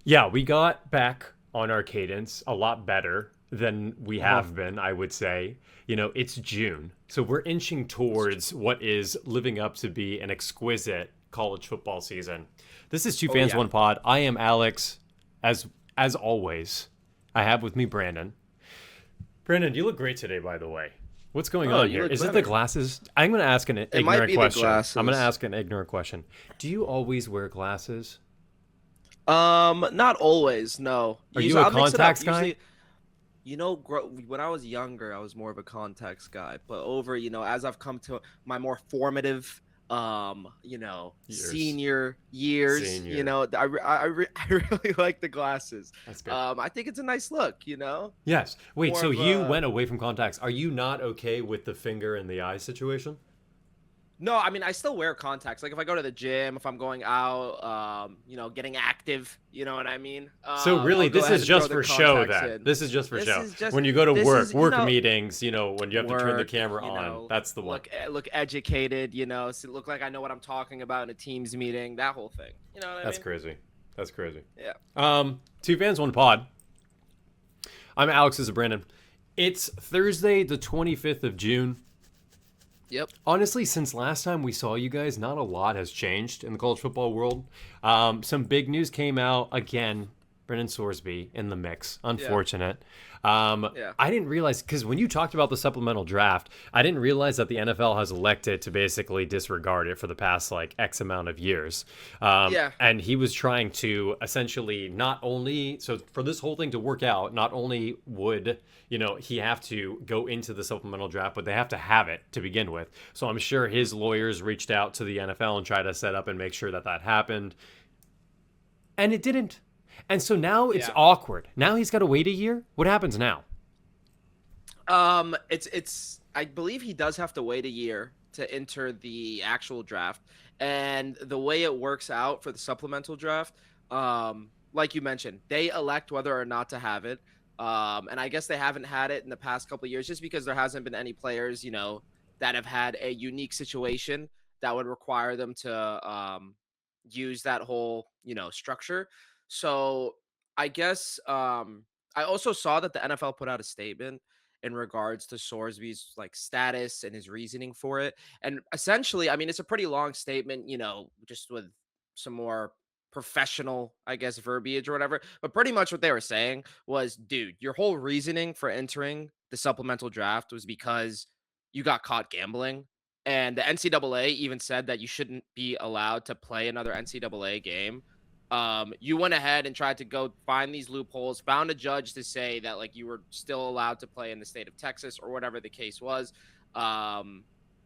Yeah, we got back on our cadence a lot better than we Uh-huh. have been, I would say. It's June. So we're inching It's true. towards what is living up to be an exquisite college football season. This is Two Oh Fans yeah. One Pod. I am Alex, as always. I have with me Brandon. Brandon, you look great today, by the way. What's going Oh, on you here? look Is it the better. glasses? I'm going to ask an It might ignorant be the question. I'm going to glasses. ask an ignorant question. Do you always wear glasses? Not always, no. Are you Usually a I'll mix it up. contacts guy? Usually, when I was younger, I was more of a contacts guy. But as I've come to my more formative, Years. senior years, Senior. I really like the glasses. That's good. I think it's a nice look. Yes. Wait, More so of you a went away from contacts. Are you not okay with the finger and the eye situation? No, I mean I still wear contacts. Like if I go to the gym, if I'm going out, getting active, you know what I mean? So I'll really, go this ahead is and throw just the for show contacts then. in. This is just for This show. is just When you go to this work, is, work meetings, when you have to turn the work, camera on, that's the one. look educated, so look like I know what I'm talking about in a Teams meeting, that whole thing. You know what I That's mean? crazy. That's crazy. Yeah. Two fans, one pod. I'm Alex. This is Brandon. It's Thursday, the 25th of June. Yep. Honestly, since last time we saw you guys, not a lot has changed in the college football world. Some big news came out again. Brendan Sorsby in the mix. Yeah. Unfortunate. Yeah. I didn't realize because when you talked about the supplemental draft, I didn't realize that the NFL has elected to basically disregard it for the past like X amount of years. Yeah. And he was trying to essentially not only so for this whole thing to work out, not only would he have to go into the supplemental draft, but they have to have it to begin with. So I'm sure his lawyers reached out to the NFL and tried to set up and make sure that that happened, and it didn't. And so now it's Yeah. awkward. Now he's got to wait a year. What happens now? It's I believe he does have to wait a year to enter the actual draft. And the way it works out for the supplemental draft, like you mentioned, they elect whether or not to have it. And I guess they haven't had it in the past couple of years just because there hasn't been any players, that have had a unique situation that would require them to use that whole, structure. So I guess I also saw that the NFL put out a statement in regards to Sorsby's like status and his reasoning for it. And essentially, I mean, it's a pretty long statement, just with some more professional, I guess, verbiage or whatever. But pretty much what they were saying was, dude, your whole reasoning for entering the supplemental draft was because you got caught gambling. And the NCAA even said that you shouldn't be allowed to play another NCAA game. You went ahead and tried to go find these loopholes, found a judge to say that like you were still allowed to play in the state of Texas or whatever the case was. Um,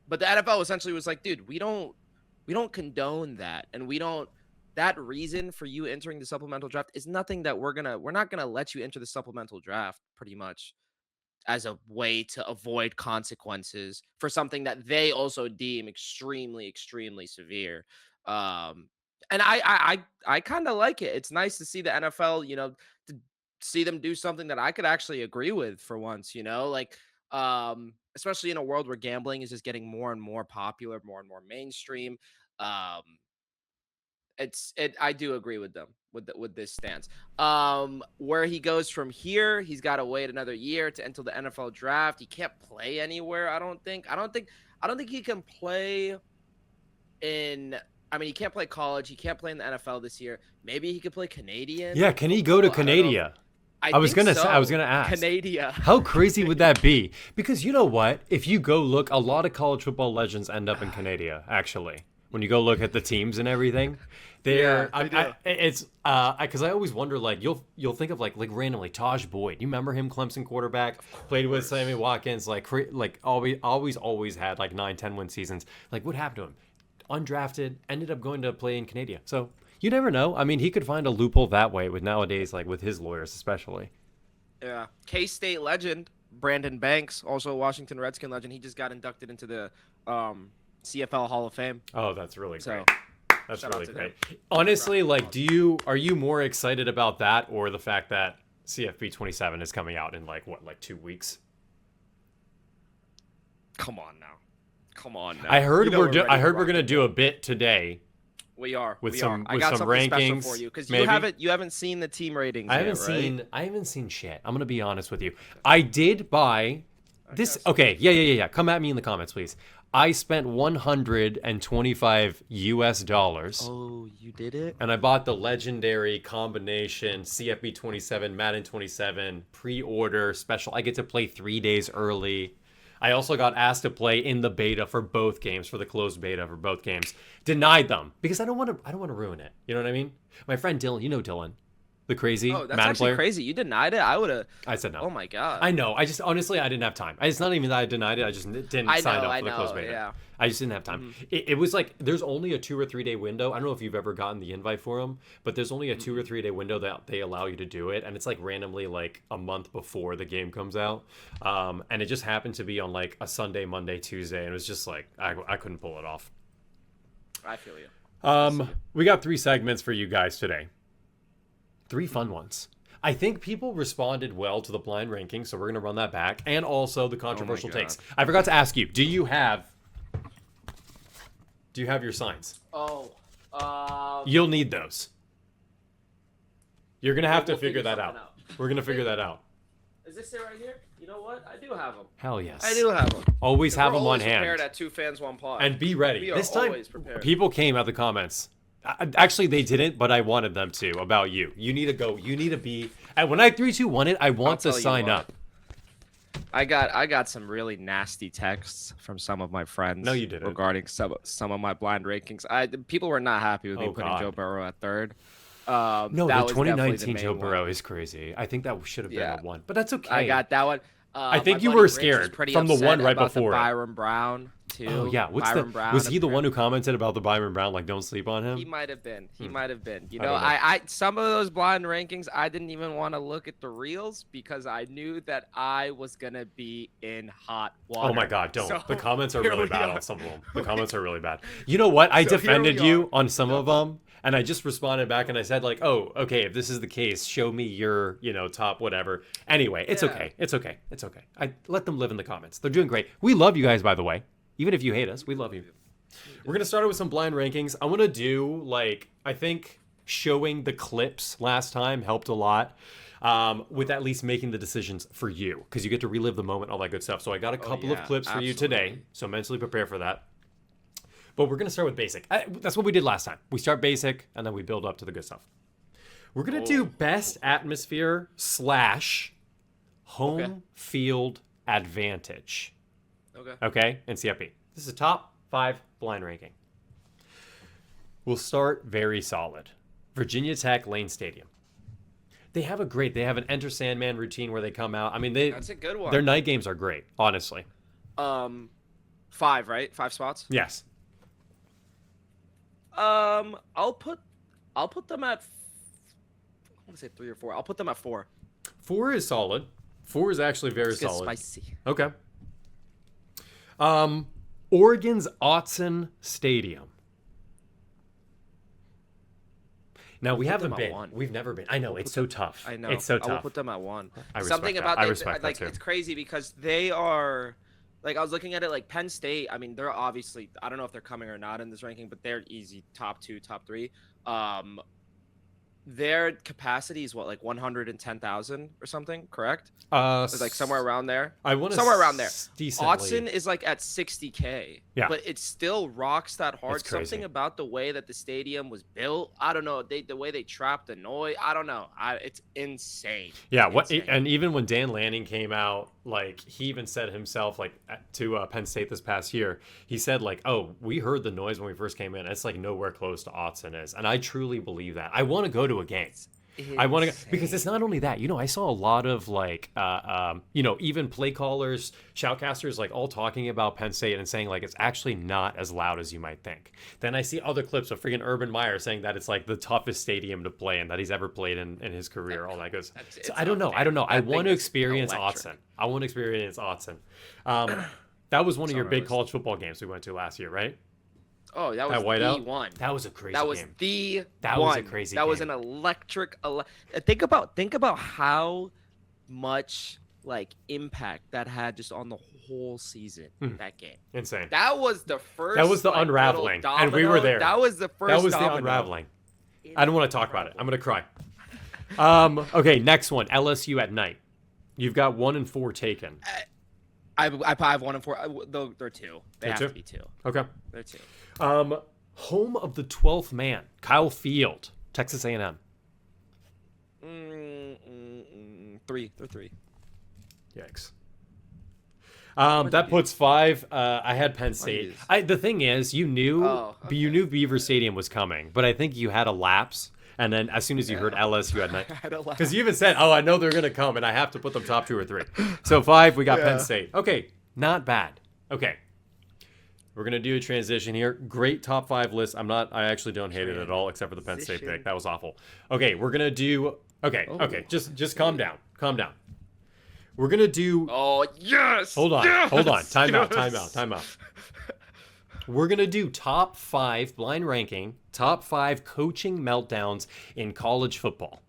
but the NFL essentially was like, dude, we don't condone that, and we don't. That reason for you entering the supplemental draft is nothing that we're not gonna let you enter the supplemental draft pretty much as a way to avoid consequences for something that they also deem extremely, extremely severe. Um, and I kind of like it. It's nice to see the NFL, to see them do something that I could actually agree with for once, like especially in a world where gambling is just getting more and more popular, more and more mainstream. Um, I do agree with them with this stance. Where he goes from here, he's got to wait another year to until the NFL draft. He can't play anywhere. I don't think he can play in. I mean, he can't play college. He can't play in the NFL this year. Maybe he could play Canadian Yeah, can he go to football. I don't know. Canada? I I was think gonna say, I was so. gonna ask. Canada. How crazy would that be? Because you know what? If you go look, a lot of college football legends end up in Canada. Actually, when you go look at the teams and everything, Yeah, they're they do. it's because I always wonder like you'll think of like randomly Taj Boyd. You remember him, Clemson quarterback, Of played with Sammy course. Watkins, like always had like 9, 10 win seasons. Like what happened to him? Undrafted, ended up going to play in Canada. So you never know. I mean, he could find a loophole that way with nowadays, like with his lawyers especially. Yeah. K-State legend Brandon Banks, also a Washington Redskin legend. He just got inducted into the CFL Hall of Fame. Oh, that's really great. So That's shout out really to him. great. Honestly, like, are you more excited about that or the fact that CFB 27 is coming out in like 2 weeks? Come on now. Come on I now. heard We're ready I to heard we're rock gonna and do a roll. bit today We are. with we some are. I with got some something special rankings for you because maybe. you haven't seen the team ratings yet, right? I haven't seen shit. I'm gonna be honest with you. I did buy this. got Okay, yeah. Come at me in the comments, please. I spent $125 Oh, you did it? and I bought the legendary combination CFB 27, Madden 27 pre-order special. I get to play 3 days early. I also got asked to play in the beta for both games, for the closed beta for both games. Denied them because I don't want to ruin it. You know what I mean? My friend Dylan, you know Dylan, the crazy Oh, that's Madden actually player. crazy. You denied it. I would have. I said no. Oh my god. I know. I just honestly I didn't have time. It's not even that I denied it. I just didn't sign up for the closed beta. Yeah. I just didn't have time. It was like there's only a 2 or 3 day window. I don't know if you've ever gotten the invite for them, but there's only a 2 or 3 day window that they allow you to do it, and it's like randomly like a month before the game comes out. And it just happened to be on like a Sunday, Monday, Tuesday, and it was just like I couldn't pull it off. I feel you. We got 3 segments for you guys today. 3 fun ones. I think people responded well to the blind ranking, so we're going to run that back. And also the controversial takes. I forgot to ask you, do you have your signs? Oh. You'll need those. You're going to have to We'll figure figure that out. something out. We're going to figure that out. Is this it right here? You know what? I do have them. Hell yes. I do have them. Always have them on Prepared hand. at 2 fans, 1 pod. And be ready. We are This time, always prepared. people came out the comments. Actually, they didn't, but I wanted them to about you. You need to go. You need to be. And when I 3-2-1 it, I want to tell you sign what. up. I got some really nasty texts from some of my friends. No, you didn't. Regarding some of my blind rankings. People were not happy with me putting God. Joe Burrow at 3rd. No, that the was definitely 2019 main Joe one. Burrow is crazy. I think that should have been Yeah. a 1, but that's okay. I got that one. I think My you buddy were Rich is scared pretty from the upset one right about the before it. Byron Brown too. Oh yeah, Byron Brown, was he the one who commented about the Byron Brown like don't sleep on him? He might have been. He might have been. You I know, don't know. I some of those blind rankings, I didn't even want to look at the reels because I knew that I was gonna be in hot water. Oh my God, don't. So, The comments are here really we bad are. on some of them. The comments are really bad. You know what? I So here defended we you are. on some of them, and I just responded back and I said like, oh, okay, if this is the case, show me your, top whatever. Anyway, it's Yeah. okay. It's okay. It's okay. I let them live in the comments. They're doing great. We love you guys, by the way. Even if you hate us, we love you. We're gonna start with some blind rankings. I want to do I think showing the clips last time helped a lot. With at least making the decisions for you, because you get to relive the moment, all that good stuff. So I got a couple of clips for you today, so mentally prepare for that. But we're going to start with basic. That's what we did last time. We start basic, and then we build up to the good stuff. We're going to do best atmosphere / home field advantage. Okay? And CFB. This is a top 5 blind ranking. We'll start very solid. Virginia Tech Lane Stadium. They have an Enter Sandman routine where they come out. I mean, That's a good one. Their night games are great, honestly. 5, right? 5 spots. Yes. I'll put them at. I want to say 3 or 4. I'll put them at 4. 4 is solid. 4 is actually very Let's get solid. spicy. Okay. Oregon's Autzen Stadium. Now we haven't them at been. 1. We've never been. I know it's so tough. I know. it's so I will tough. put them at 1. I respect Something that. about I they, respect that like too. it's crazy because they are. Like I was looking at it, like Penn State. I mean, they're obviously. I don't know if they're coming or not in this ranking, but they're easy top 2, top 3. Their capacity is what, like 110,000 or something, correct? It's like somewhere around there. I want to somewhere around there. Decently. Autzen is like at 60K. Yeah. But it still rocks that hard. It's crazy. Something about the way that the stadium was built. I don't know. The way they trapped the noise. I don't know. It's insane. Yeah, Insane. and even when Dan Lanning came out, like he even said himself, like to Penn State this past year, he said like, "Oh, we heard the noise when we first came in. It's like nowhere close to Autzen is," and I truly believe that. I want to go to a game. I want to go because it's not only that. I saw a lot of like, even play callers, shoutcasters, like all talking about Penn State and saying like it's actually not as loud as you might think. Then I see other clips of freaking Urban Meyer saying that it's like the toughest stadium to play in that he's ever played in his career. All that goes. So I don't know. I want to experience Autzen. I want to experience Autzen. That was one of your big college football games we went to last year, right? Oh, that was Whiteout? the one. That was a crazy That was game. that was one. a crazy That was game. an electric. Think about how much like impact that had just on the whole season. That game, Insane. that was the first. That was the like, unraveling, little and we were there. That was the first. That was domino. the unraveling. I don't want to talk about it. I'm gonna cry. Okay, next one. LSU at night. You've got 1 and 4 taken. I have 1 and 4. They're 2. They have to be 2. Okay. They're 2. Home of the 12th man, Kyle Field, Texas A&M. 3. They're 3. Yikes. That puts 5. I had Penn State. The thing is, you knew Beaver Stadium was coming, but I think you had a lapse. And then as soon as you heard LSU at night, because you even said, "Oh, I know they're gonna come, and I have to put them top 2 or 3." So 5, we got Penn State. Okay, not bad. Okay, we're gonna do a transition here. Great top 5 list. I actually don't hate it at all, except for the Penn State pick. That was awful. Okay, we're gonna do. Okay. Just calm down. Calm down. We're gonna do. Oh yes. Hold on. Yes! Hold on. Time out. We're going to do top 5 blind ranking, top 5 coaching meltdowns in college football.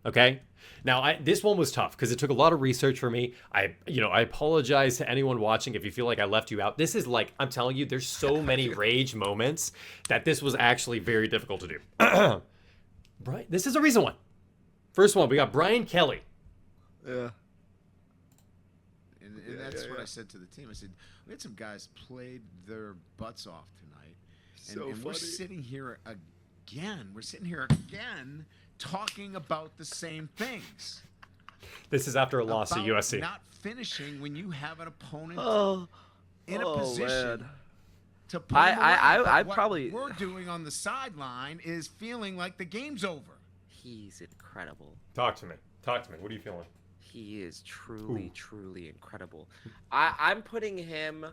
Okay? Now, this one was tough because it took a lot of research for me. I apologize to anyone watching if you feel like I left you out. This is like, I'm telling you, there's so many rage moments that this was actually very difficult to do. Brian, this is a recent one. First one, we got Brian Kelly. Yeah. And that's what I said to the team. I said, we had some guys played their butts off tonight. And we're sitting here again. We're sitting here again talking about the same things. This is after a loss to About USC. not finishing when you have an opponent in a position to put them away. I what probably we're doing on the sideline is feeling like the game's over. He's incredible. Talk to me. What are you feeling? He is truly incredible. I'm putting him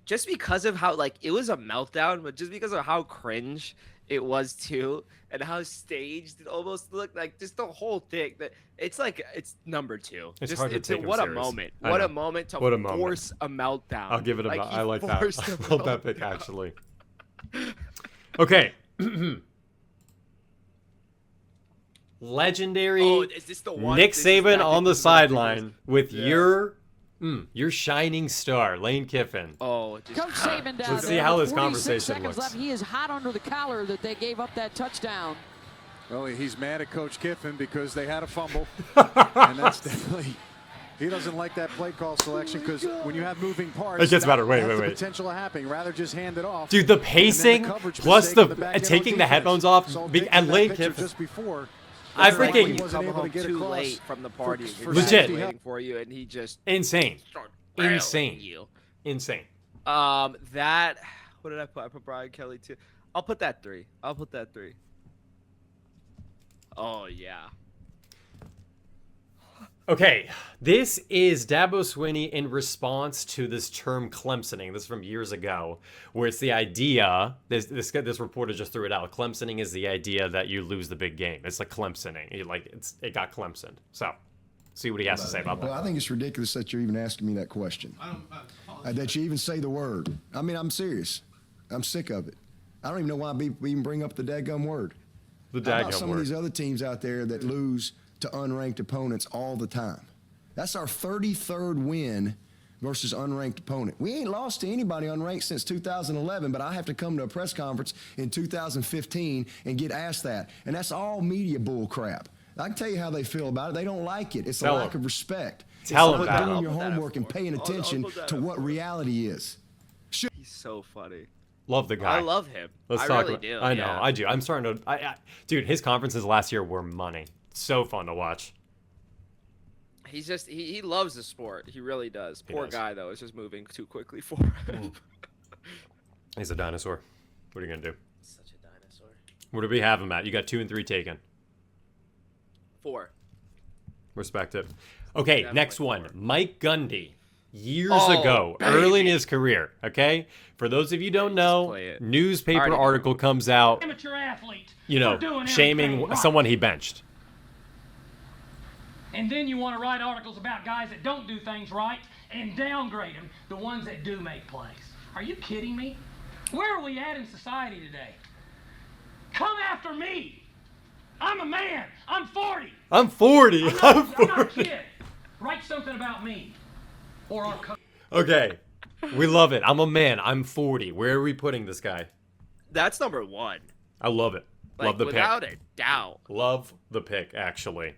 just because of how, like, it was a meltdown, but just because of how cringe it was too, and how staged it almost looked, like just the whole thing. That it's like it's number 2. It's hard to take him what serious. a moment! What a moment to force a meltdown. I'll give it a. Like, I like that. I love that pick meltdown. actually. Okay. Legendary is this the one? Nick This is Saban not- on the this is what I think it sideline is. with your shining star, Lane Kiffin. Coach Saban down Let's see there how with this 46 conversation seconds looks. left. He is hot under the collar that they gave up that touchdown. Well, he's mad at Coach Kiffin because they had a fumble. And that's definitely, he doesn't like that play call selection because when you have moving parts, It gets better. Wait. the potential of happening. Rather just hand it off. Dude, the pacing coverage plus mistake on the back end on taking the defense. headphones off So and taking Lane that picture Kiffin. just before, I like freaking- he You wasn't come able to home get too across late from the party. for Your Legit. dad's waiting for you, and he just Insane. started railing Insane. you. Insane. That. What did I put? I put Brian Kelly too. I'll put that 3. Oh yeah. Okay, this is Dabo Swinney in response to this term Clemsoning. This is from years ago, where it's the idea, this reporter just threw it out. Clemsoning is the idea that you lose the big game. It's like Clemsoning. It got Clemsoned. So, see what he has to say about that. Well, I think it's ridiculous that you're even asking me that question. That you even say the word. I mean, I'm serious. I'm sick of it. I don't even know why we even bring up the dadgum word. The How about daggum some word. of these other teams out there that lose to unranked opponents all the time? That's our 33rd win versus unranked opponent. We ain't lost to anybody unranked since 2011, but I have to come to a press conference in 2015 and get asked that. And that's all media bull crap. I can tell you how they feel about it. They don't like it. It's a Tell lack them. of respect. Tell it's them not that. doing your I'll put that homework up and for paying I'll attention put that to up what for reality is. He's so funny. Love the guy. I love him. Let's I talk really about, do. I know, yeah. I do. I'm starting to. Dude, his conferences last year were money. So fun to watch. He's just he loves the sport. He really does. He Poor does. guy though. It's just moving too quickly for him. He's a dinosaur. What are you gonna do? Such a dinosaur. Where do we have him at? You got 2 and 3 taken. 4. Respect it. Okay, Definitely next one. 4. Mike Gundy. Years Oh, ago, baby. early in his career, okay? For those of you who don't just know, play it. newspaper Already know. article comes out, Amateur athlete. you know, for doing shaming everything right. someone he benched. And then you want to write articles about guys that don't do things right and downgrade them, the ones that do make plays. Are you kidding me? Where are we at in society today? Come after me. I'm a man. I'm 40. I'm 40. I'm not a kid. Write something about me. Or our coach. Okay. We love it. I'm a man. I'm 40. Where are we putting this guy? That's number 1. I love it. Like, Love the without pick. a doubt. Love the pick, actually.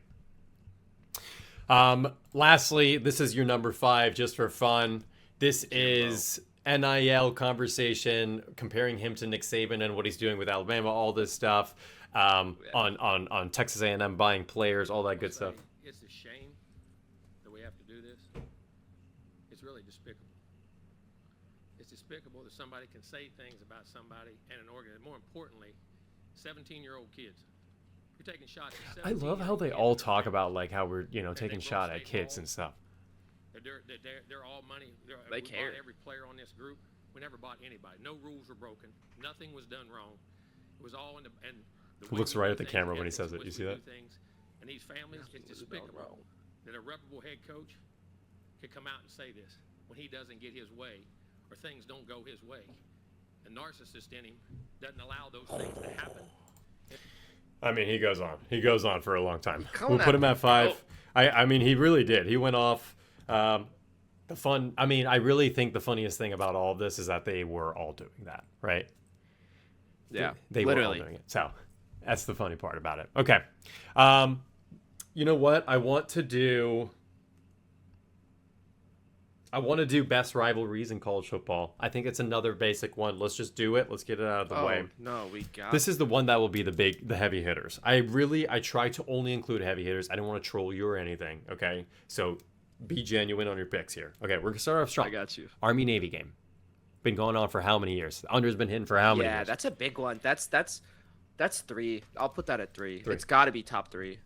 Lastly, this is your number 5, just for fun. This is NIL conversation, comparing him to Nick Saban and what he's doing with Alabama, all this stuff. On Texas A&M buying players, all that good stuff. It's a shame that we have to do this. It's really despicable. It's despicable that somebody can say things about somebody and an organ. More importantly, 17-year-old kids. You're taking shots at I love how they all talk about like how we're taking shot at kids and stuff. They're all money. They we care. bought every player on this group. We never bought anybody. No rules were broken. Nothing was done wrong. It was all in the and. He looks right at the camera when he says it. You see that? And these families, it's despicable that a reputable head coach could come out and say this when he doesn't get his way or things don't go his way. The narcissist in him doesn't allow those things to happen. I mean, he goes on. He goes on for a long time. We'll at put him me, at 5. I mean, he really did. He went off. I really think the funniest thing about all of this is that they were all doing that, right? Yeah, They were literally. all doing it. So that's the funny part about it. Okay. You know what? I want to do best rivalries in college football. I think it's another basic one. Let's just do it. Let's get it out of the way. No, we got This is the one that will be the heavy hitters. I try to only include heavy hitters. I don't want to troll you or anything. Okay. So be genuine on your picks here. Okay. We're going to start off strong. I got you. Army-Navy game. Been going on for how many years? The under's been hitting for how many Yeah, years? that's a big one. That's 3. I'll put that at 3. 3. It's got to be top 3.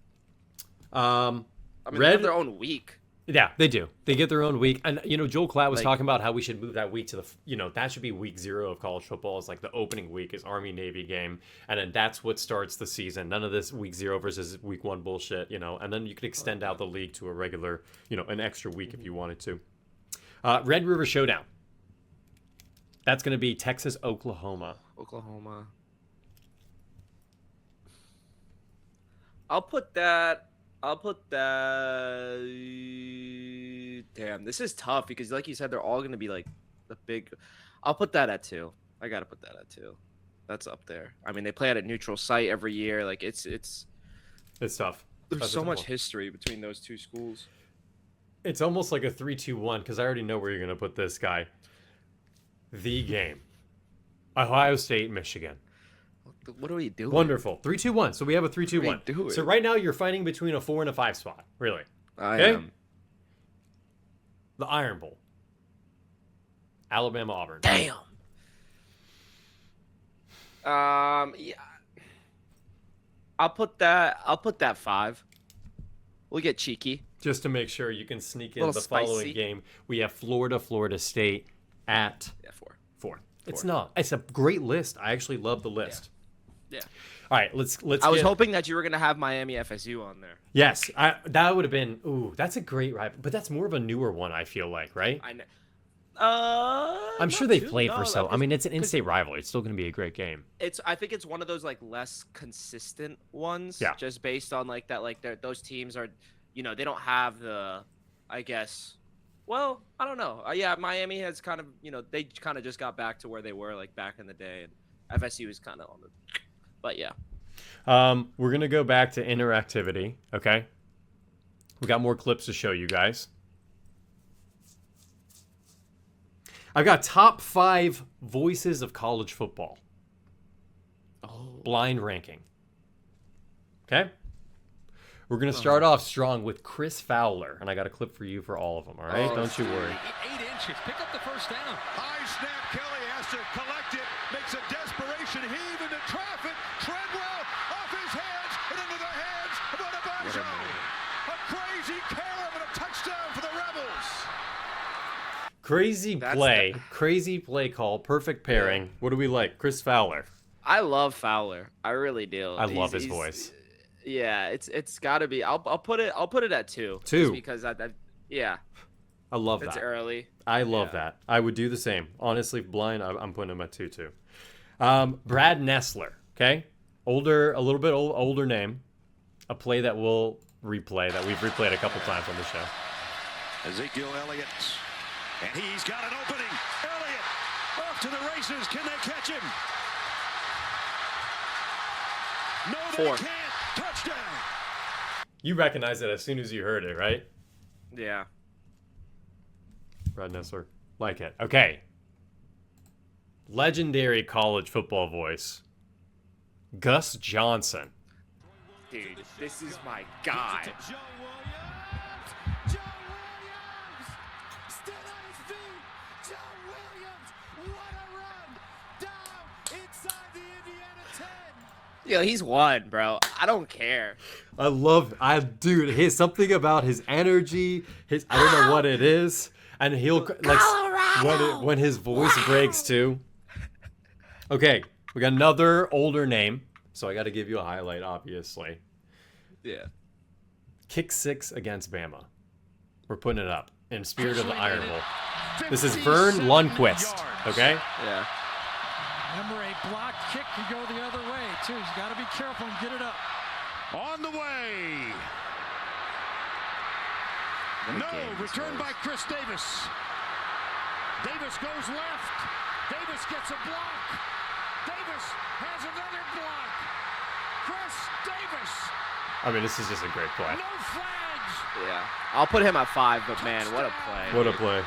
I mean, they Red- have their own week. Yeah, they do. They get their own week. And, Joel Klatt was talking about how we should move that week to that should be week 0 of college football. It's like the opening week is Army-Navy game. And then that's what starts the season. None of this week 0 versus week 1 bullshit, And then you could extend out the league to a regular, an extra week if you wanted to. Red River Showdown. That's going to be Texas, Oklahoma. I'll put that. Damn, this is tough because, like you said, they're all gonna be like the big. I'll put that at 2. I gotta put that at 2. That's up there. I mean, they play at a neutral site every year. Like it's tough. There's That's so a tough much one. history between those two schools. It's almost like a 3-2-1 because I already know where you're going to put this guy. The game. Ohio State, Michigan. What are we doing? Wonderful. 3-2-1. So we have a 3-2-1. What are we doing? So right now you're fighting between a 4 and a 5 spot. Really. I Okay? am. The Iron Bowl. Alabama, Auburn. Damn. Yeah. I'll put that 5. We'll get cheeky. Just to make sure you can sneak in Little the following spicy. game. We have Florida State at Yeah, 4. 4. It's a great list. I actually love the list. Yeah. All right, let's I was get- hoping that you were gonna have Miami FSU on there. Yes, that would have been. Ooh, that's a great rival, but that's more of a newer one. I feel like, right? I know. I'm sure not they've too- played no, for so. like, I mean, it's an in-state rivalry. It's still going to be a great game. I think it's one of those like less consistent ones. Yeah. Just based on like that, like those teams are, they don't have the, I guess. Well, I don't know. Yeah, Miami has kind of, they kind of just got back to where they were like back in the day, and FSU is kind of on the. But yeah. We're going to go back to interactivity. Okay. We got more clips to show you guys. I've got top 5 voices of college football. Blind ranking. Okay? We're going to start off strong with Chris Fowler, and I got a clip for you for all of them, all right? Don't you worry. 8 inches. Pick up the first down. High snap. Kelly has to collect it. Makes a desperation heave into traffic. Treadwell off his hands and into the hands of Bombshell. A crazy carom and a touchdown for the Rebels. Crazy play call, perfect pairing. What do we like? Chris Fowler. I love Fowler. I really do. I love his voice. Yeah, it's got to be. I'll put it at 2. 2. Just because yeah, I love it's that. early. I love that. I would do the same. Honestly, blind, I'm putting him at 2 too. Brad Nessler, okay? A little bit older name. a play that we'll replay, that we've replayed a couple times on the show. Ezekiel Elliott, and he's got an opening. Elliott off to the races. Can they catch him? No, they 4. can't. Touchdown. You recognize it as soon as you heard it, right? Yeah. Brad Nessler. Like it. Okay. Legendary college football voice. Gus Johnson. Dude, this is my guy. Yo, he's won, bro. I don't care. Dude, his something about his energy, I don't know what it is, and he'll like when his voice breaks too. Okay, we got another older name, so I got to give you a highlight, obviously. Yeah. Kick 6 against Bama. We're putting it up in spirit of the Iron Bowl. This is Vern Lundquist. Okay. Yeah. Remember, a block kick could go the other way, too. He's got to be careful and get it up. On the way. No, returned by Chris Davis. Davis goes left. Davis gets a block. Davis has another block. Chris Davis. I mean, this is just a great play. No flags. Yeah. I'll put him at 5, but man, what a play. What a play.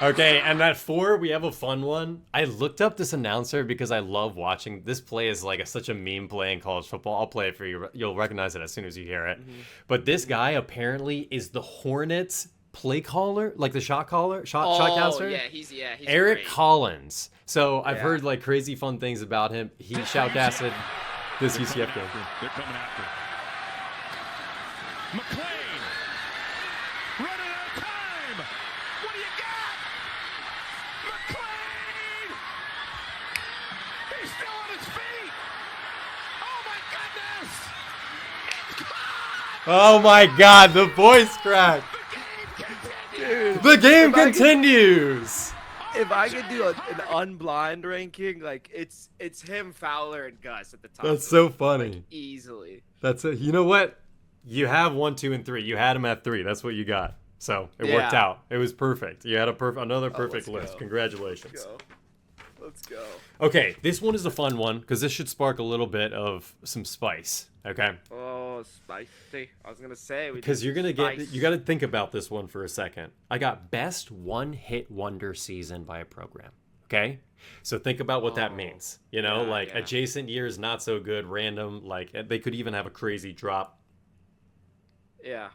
Okay, and at 4, we have a fun one. I looked up this announcer because I love watching. This play is like such a meme play in college football. I'll play it for you. You'll recognize it as soon as you hear it. Mm-hmm. But this guy apparently is the Hornets play caller, like the shot caster. Yeah, he's Eric great. Collins. So I've heard like crazy fun things about him. He shoutcasted this UCF game. They're coming after. McClain. Running out of time. What do you got? McClain. He's still on his feet. Oh my goodness. Oh my God, the voice crack. Dude, the game continues. If I could do an unblind ranking, like it's him, Fowler, and Gus at the top. That's so funny. Like, easily. That's it. You know what? You have 1, 2, and 3. You had him at 3. That's what you got. So it worked out. It was perfect. You had another perfect list. Go. Congratulations. Let's go. Okay, this one is a fun one because this should spark a little bit of some spice. Okay. Oh, spicy! I was gonna say because you got to think about this one for a second. I got best one-hit wonder season by a program. Okay, so think about what that means. You know, adjacent years not so good, random. Like they could even have a crazy drop. Yeah.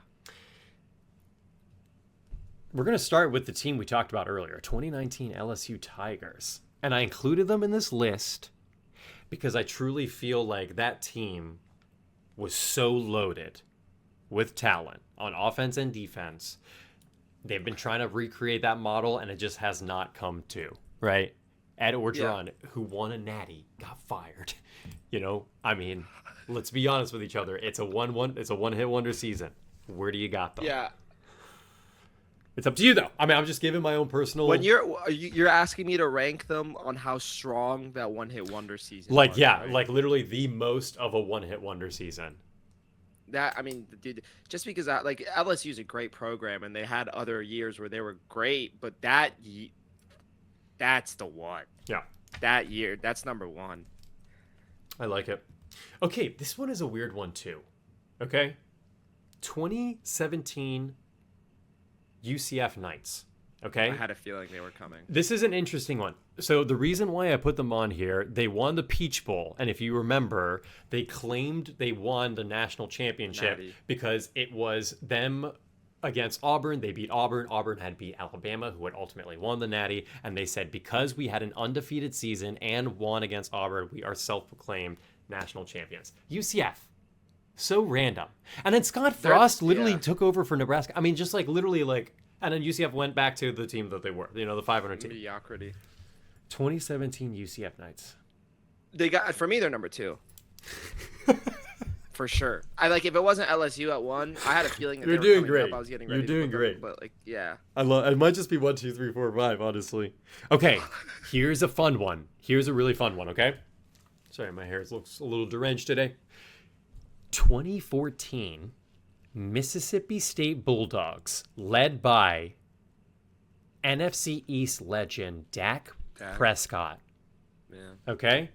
We're gonna start with the team we talked about earlier, 2019 LSU Tigers, and I included them in this list because I truly feel like that team was so loaded with talent on offense and defense. They've been trying to recreate that model, and it just has not come to, right? Ed Orgeron, who won a natty, got fired. You know, I mean, let's be honest with each other. It's a one-hit wonder season. Where do you got them? Yeah. It's up to you, though. I mean, I'm just giving my own personal. When you're asking me to rank them on how strong that one-hit wonder season. Like, was, yeah, right? like literally the most of a one-hit wonder season. That, I mean, dude, just because like LSU is a great program and they had other years where they were great, but that's the one. Yeah. That year, that's number one. I like it. Okay, this one is a weird one too. Okay, 2017 UCF Knights. Okay, I had a feeling they were coming. This is an interesting one. So the reason why I put them on here, they won the Peach Bowl, and if you remember, they claimed they won the national championship because it was them against Auburn. They beat Auburn. Auburn had beat Alabama, who had ultimately won the Natty, and they said because we had an undefeated season and won against Auburn, we are self-proclaimed national champions. UCF. So random. And then Scott Frost literally took over for Nebraska. I mean, just like literally like, and then UCF went back to the team that they were, you know, the 500 team. Mediocrity. 2017 UCF Knights. They got, for me, they're number 2. For sure. I like, if it wasn't LSU at 1, I had a feeling that You're they were doing coming great. up. I was getting ready You're doing to great. But like, yeah. I love. It might just be 1, 2, 3, 4, 5. Honestly. Okay. Here's a fun one. Here's a really fun one. Okay. Sorry, my hair looks a little deranged today. 2014 Mississippi State Bulldogs, led by NFC East legend Dak Prescott. Yeah. Okay?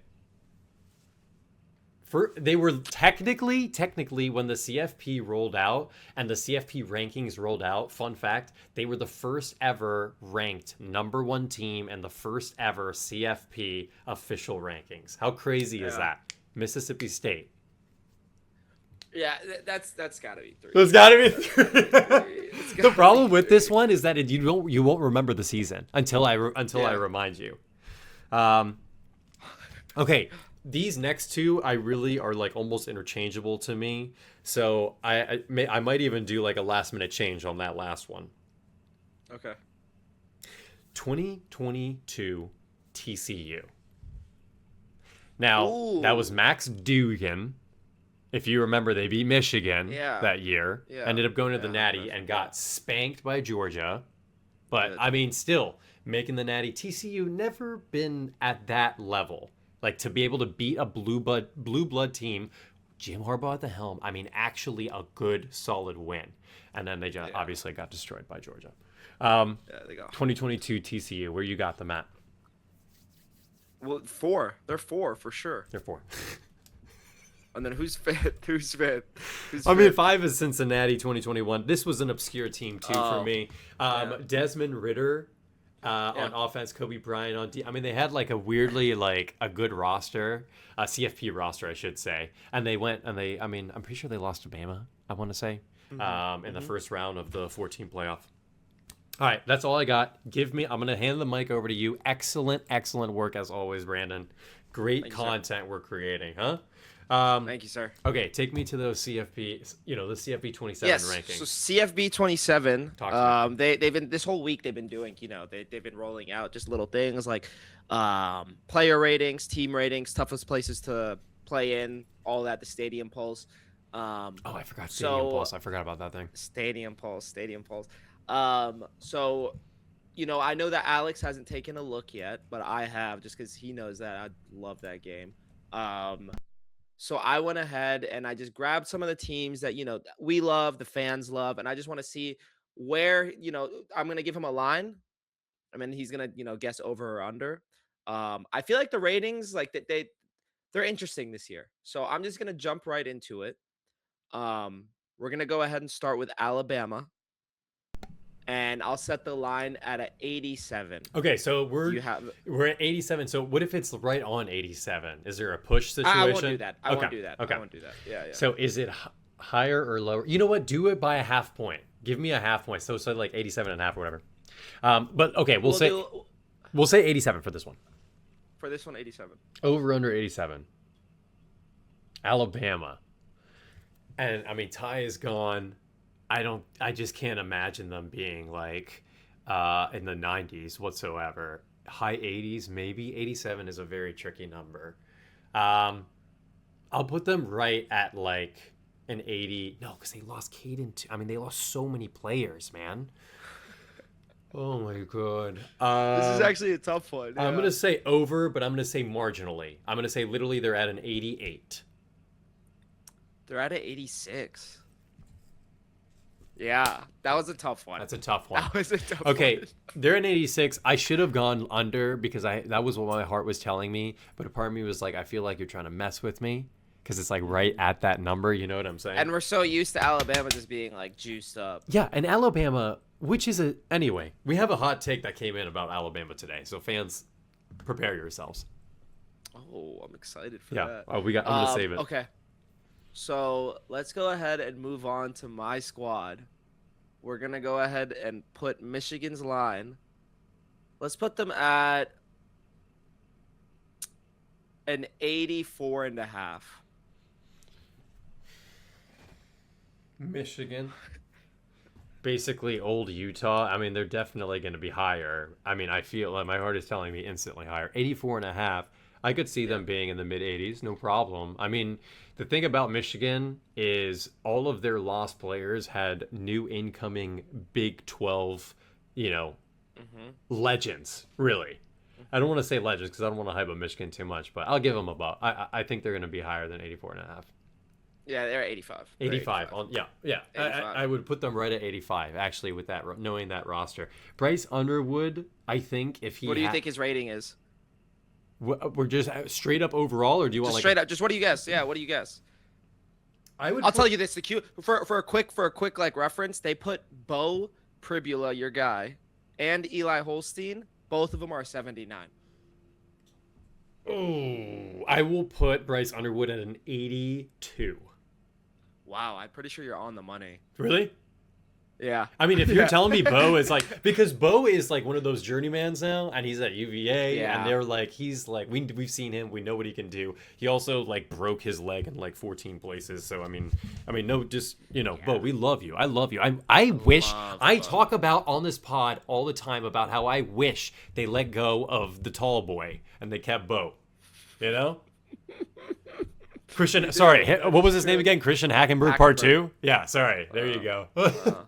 They were technically when the CFP rolled out and the CFP rankings rolled out, fun fact, they were the first ever ranked number 1 team and the first ever CFP official rankings. How crazy is that? Mississippi State. Yeah, that's got to be 3. There's got to be 3. The problem with this one is that you won't remember the season until I remind you. Okay. These next 2 I really are like almost interchangeable to me, so I might even do like a last minute change on that last one. Okay. 2022 TCU. Now that was Max Duggan. If you remember, they beat Michigan that year. Yeah. Ended up going to the Natty and got spanked by Georgia. But I mean, still making the Natty. TCU never been at that level. Like, to be able to beat a blue blood team, Jim Harbaugh at the helm, I mean, actually a good, solid win. And then they just obviously got destroyed by Georgia. They go. 2022 TCU, where you got them at? Well, 4. They're 4 for sure. They're 4. And then who's 5th? I mean, 5 is Cincinnati 2021. This was an obscure team, too, for me. Desmond Ridder. On offense, Kobe Bryant on D. I mean, they had like a weirdly like a good roster, a CFP roster, I should say. And they went and I'm pretty sure they lost to Bama, I want to say, in the first round of the 14 playoff. All right, that's all I got. I'm going to hand the mic over to you. Excellent work as always, Brandon. Great content we're creating, huh? Thank you, sir. Okay, take me to those CFP, the CFP 27 rankings. So CFB 27. They've been this whole week. They've been doing, they've been rolling out just little things like player ratings, team ratings, toughest places to play in, all that. The Stadium Pulse. I forgot Stadium Pulse. I forgot about that thing. Stadium Pulse. So, I know that Alex hasn't taken a look yet, but I have, just because he knows that I love that game. So I went ahead and I just grabbed some of the teams that, we love, the fans love, and I just want to see where, I'm going to give him a line. I mean, he's going to, guess over or under. I feel like the ratings, like they're interesting this year. So I'm just going to jump right into it. We're going to go ahead and start with Alabama. And I'll set the line at an 87. Okay, so we're at 87. So what if it's right on 87? Is there a push situation? I won't do that. I won't do that. Okay. I won't do that. Yeah. So is it higher or lower? You know what? Do it by a half point. Give me a half point. So like 87 and a half or whatever. But okay, we'll say 87 for this one. For this one, 87. Over under 87. Alabama. And I mean, Ty is gone. I just can't imagine them being like in the 90s whatsoever. High 80s, maybe. 87 is a very tricky number. I'll put them right at like an 80. No, because they lost Caden too. I mean, they lost so many players, man. Oh my god. This is actually a tough one. Yeah. I'm going to say over, but I'm going to say marginally. I'm going to say literally they're at an 88. They're at an 86. Yeah, that was a tough one. That's a tough one. That was a tough Okay, one. they're an 86. I should have gone under because that was what my heart was telling me. But a part of me was like, I feel like you're trying to mess with me because it's like right at that number. You know what I'm saying? And we're so used to Alabama just being like juiced up. Yeah, and Alabama, anyway, we have a hot take that came in about Alabama today. So fans, prepare yourselves. Oh, I'm excited for that. Yeah, I'm going to save it. Okay. So let's go ahead and move on to my squad. We're going to go ahead and put Michigan's line. Let's put them at an 84.5. Michigan. Basically old Utah. I mean, they're definitely going to be higher. I mean, I feel like my heart is telling me instantly higher. 84.5. I could see them being in the mid 80s, no problem. I mean, the thing about Michigan is all of their lost players had new incoming Big 12, legends, really. I don't want to say legends because I don't want to hype up Michigan too much, but I'll give them I think they're going to be higher than 84.5. Yeah, they're at 85. 85. Yeah. 85. I would put them right at 85, actually, with that, knowing that roster. Bryce Underwood, I think if he... What do you think his rating is? We're just straight up overall, or do you want Just like... straight up. Just what do you guess? Yeah, what do you guess? I'll tell you this. For a quick like reference, they put Bo Pribula, your guy, and Eli Holstein. Both of them are 79. Oh, I will put Bryce Underwood at an 82. Wow, I'm pretty sure you're on the money. Really? Yeah. I mean, if you're telling me Bo is like, because Bo is like one of those journeymans now, and he's at UVA, and they're like, he's like, we've seen him, we know what he can do. He also like broke his leg in like 14 places. So I mean, no, just Bo, we love you. I love you. I wish I talk about on this pod all the time about how I wish they let go of the tall boy and they kept Bo. Christian, sorry, what was his name again? Christian Hackenberg, Part 2? Yeah, sorry. There you go.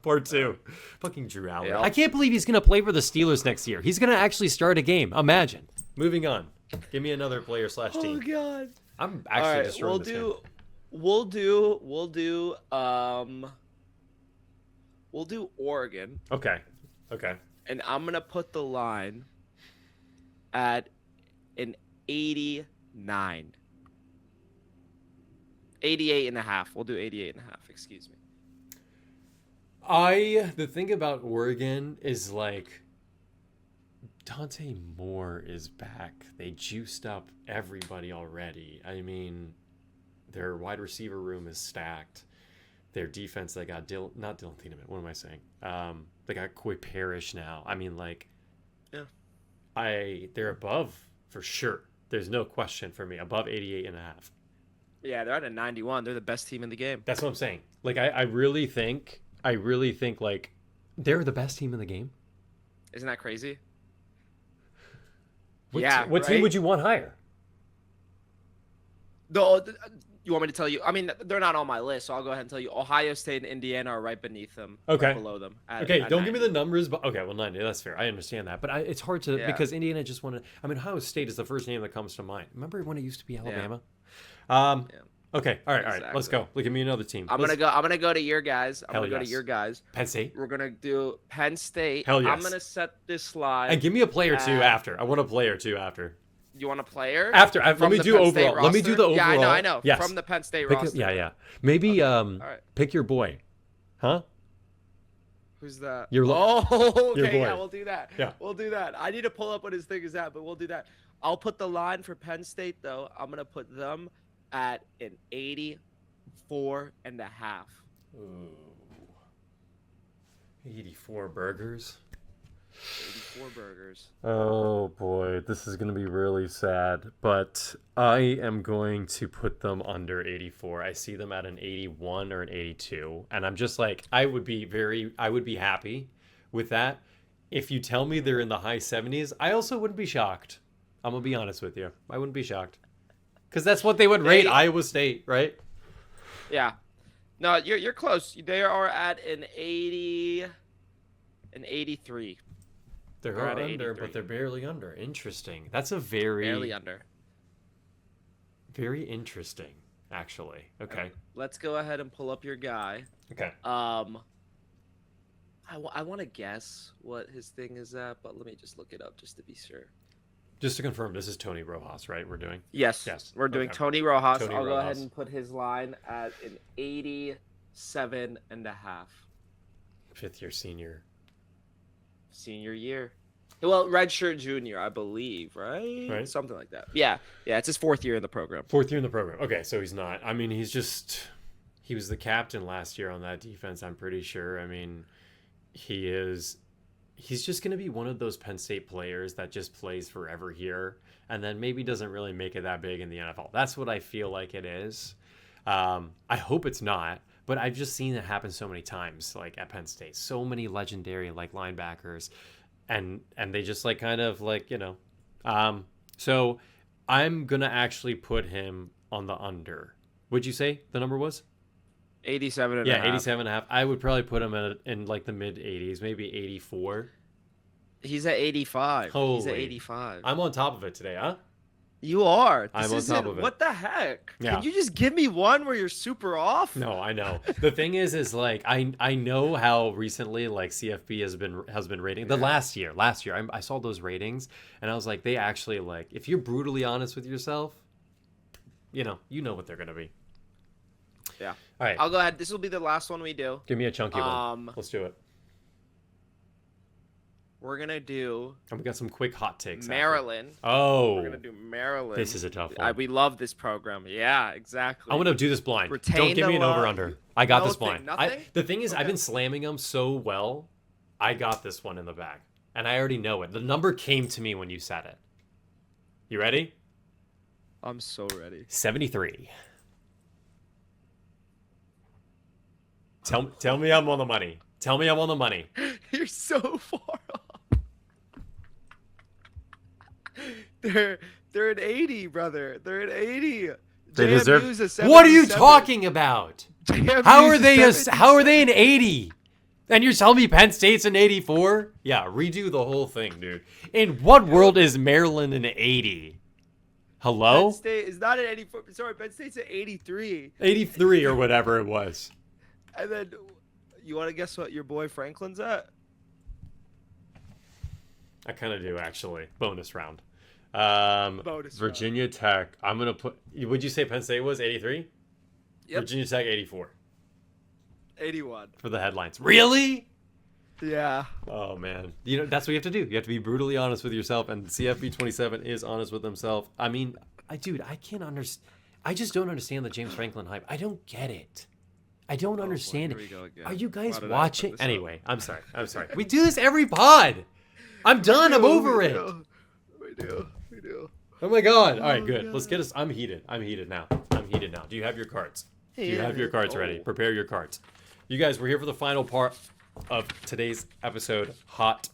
Part 2. Fucking Drew Allen. Yeah. I can't believe he's going to play for the Steelers next year. He's going to actually start a game. Imagine. Moving on. Give me another player / team. Oh, God. I'm actually destroying this game. We'll do Oregon. Okay. And I'm going to put the line at an 89. 88.5. We'll do 88.5. Excuse me. The thing about Oregon is like Dante Moore is back. They juiced up everybody already. I mean, their wide receiver room is stacked. Their defense, they got not Dylan Thieneman. What am I saying? They got Coy Parrish now. I mean, like, they're above for sure. There's no question for me. Above 88.5. Yeah, they're at a 91. They're the best team in the game. That's what I'm saying. Like, I really think like they're the best team in the game. Isn't that crazy? What team would you want higher? You want me to tell you? I mean, they're not on my list, so I'll go ahead and tell you. Ohio State and Indiana are right beneath them. Okay. Right below them. At Don't 90. give me the numbers, but okay, well, 90, that's fair. I understand that, but it's hard to because Indiana just wanted. I mean, Ohio State is the first name that comes to mind. Remember when it used to be Alabama? Okay, all right. Let's go. Look at me, another team. I'm gonna go to your guys. I'm gonna go to your guys. Penn State. We're gonna do Penn State. Hell yes. I'm gonna set this line. And give me a player or two after. I want a player or two after. You want a player? After. Let me do overall. Let me do the overall. Yeah, I know. Yes. From the Penn State roster. Yeah. Maybe right. pick your boy. Huh? Who's that? Your okay, your boy. yeah, we'll do that. Yeah. We'll do that. I need to pull up what his thing is at, but we'll do that. I'll put the line for Penn State, though. I'm going to put them at an 84.5. Ooh. 84 burgers. 84 burgers. Oh boy, this is going to be really sad, but I am going to put them under 84. I see them at an 81 or an 82, and I'm just like, I would be happy with that. If you tell me they're in the high 70s, I also wouldn't be shocked. I'm going to be honest with you. I wouldn't be shocked. Because that's what they would rate Iowa State, right? Yeah. No, you're close. They are at an 83. They're under, but they're barely under. Interesting. That's a barely under. Very interesting, actually. Okay. Right, let's go ahead and pull up your guy. Okay. I want to guess what his thing is at, but let me just look it up just to be sure. Just to confirm, this is Tony Rojas, right? We're doing? Yes. We're doing Tony Rojas. Tony I'll Rojas. go ahead and put his line at an 87.5. Fifth-year senior. Senior year. Well, redshirt junior, I believe, right? Something like that. Yeah, it's his 4th year in the program. 4th year in the program. Okay, so he's not. I mean, he was the captain last year on that defense, I'm pretty sure. I mean, he's just going to be one of those Penn State players that just plays forever here and then maybe doesn't really make it that big in the NFL. That's what I feel like it is. I hope it's not, but I've just seen it happen so many times, like at Penn State. So many legendary like linebackers, and they just like kind of like, so I'm going to actually put him on the under. Would you say the number was? 87.5. Yeah, 87.5. I would probably put him in like the mid 80s, maybe 84. He's at 85. Holy. He's at 85. I'm on top of it today, huh? You are. I'm on top of it. What the heck? Yeah. Can you just give me one where you're super off? No, I know. The thing is like I know how recently like CFB has been rating the last year. I saw those ratings and I was like, they actually like if you're brutally honest with yourself, you know what they're gonna be. Yeah. All right. I'll go ahead. This will be the last one we do. Give me a chunky one. Let's do it. We're gonna do. And we got some quick hot takes. Maryland. Oh. We're gonna do Maryland. This is a tough one. We love this program. Yeah, exactly. I'm gonna do this blind. Don't give me an over under. I got this blind. The thing is, I've been slamming them so well. I got this one in the bag, and I already know it. The number came to me when you said it. You ready? I'm so ready. 73. Tell me I'm on the money. Tell me I'm on the money. You're so far off. They're an 80, brother. They're an 80. They deserve. What are you talking about? How are they an 80? And you're telling me Penn State's an 84? Yeah, redo the whole thing, dude. In what world is Maryland an 80? Hello? Penn State is not an 84. Sorry, Penn State's an 83. 83 or whatever it was. And then, you want to guess what your boy Franklin's at? I kind of do, actually. Bonus round. Virginia Tech. I'm going to put... Would you say Penn State was 83? Yep. Virginia Tech, 84. 81. For the headlines. Really? Yeah. Oh, man. That's what you have to do. You have to be brutally honest with yourself, and CFB 27 is honest with himself. I mean, I can't understand. I just don't understand the James Franklin hype. I don't get it. I don't understand it. Are you guys watching? Anyway, I'm sorry. We do this every pod. I'm done. I'm over it. We do. Oh my God. All right, good. Let's get us. I'm heated now. Do you have your cards? Do you have your cards ready? Prepare your cards. You guys, we're here for the final part of today's episode. Hot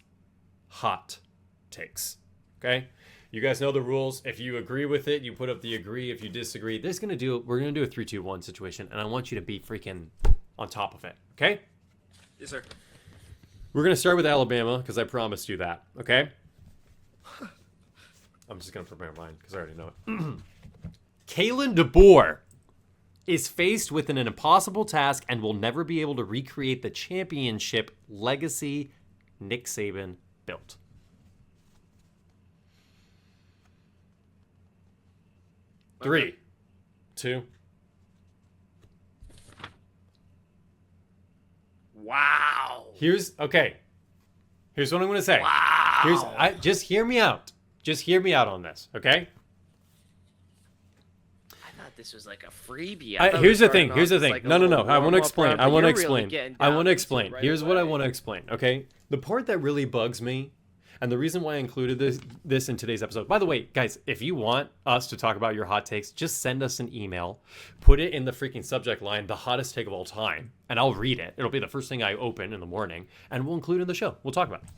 takes. Okay? You guys know the rules. If you agree with it, you put up the agree. If you disagree, we're gonna do a 3-2-1 situation, and I want you to be freaking on top of it. Okay? Yes, sir. We're gonna start with Alabama because I promised you that. Okay? I'm just gonna prepare mine because I already know it. Kalen DeBoer is faced with an impossible task and will never be able to recreate the championship legacy Nick Saban built. Okay. 3, 2. Wow. Here's what I'm going to say. Wow. Just hear me out. Just hear me out on this, okay? I thought this was like a freebie. Here's the thing. Like No. I want to explain. I want to explain. Right Here's away. what I want to explain, okay? The part that really bugs me, and the reason why I included this in today's episode. By the way, guys, if you want us to talk about your hot takes, just send us an email. Put it in the freaking subject line, the hottest take of all time, and I'll read it. It'll be the first thing I open in the morning, and we'll include it in the show. We'll talk about it.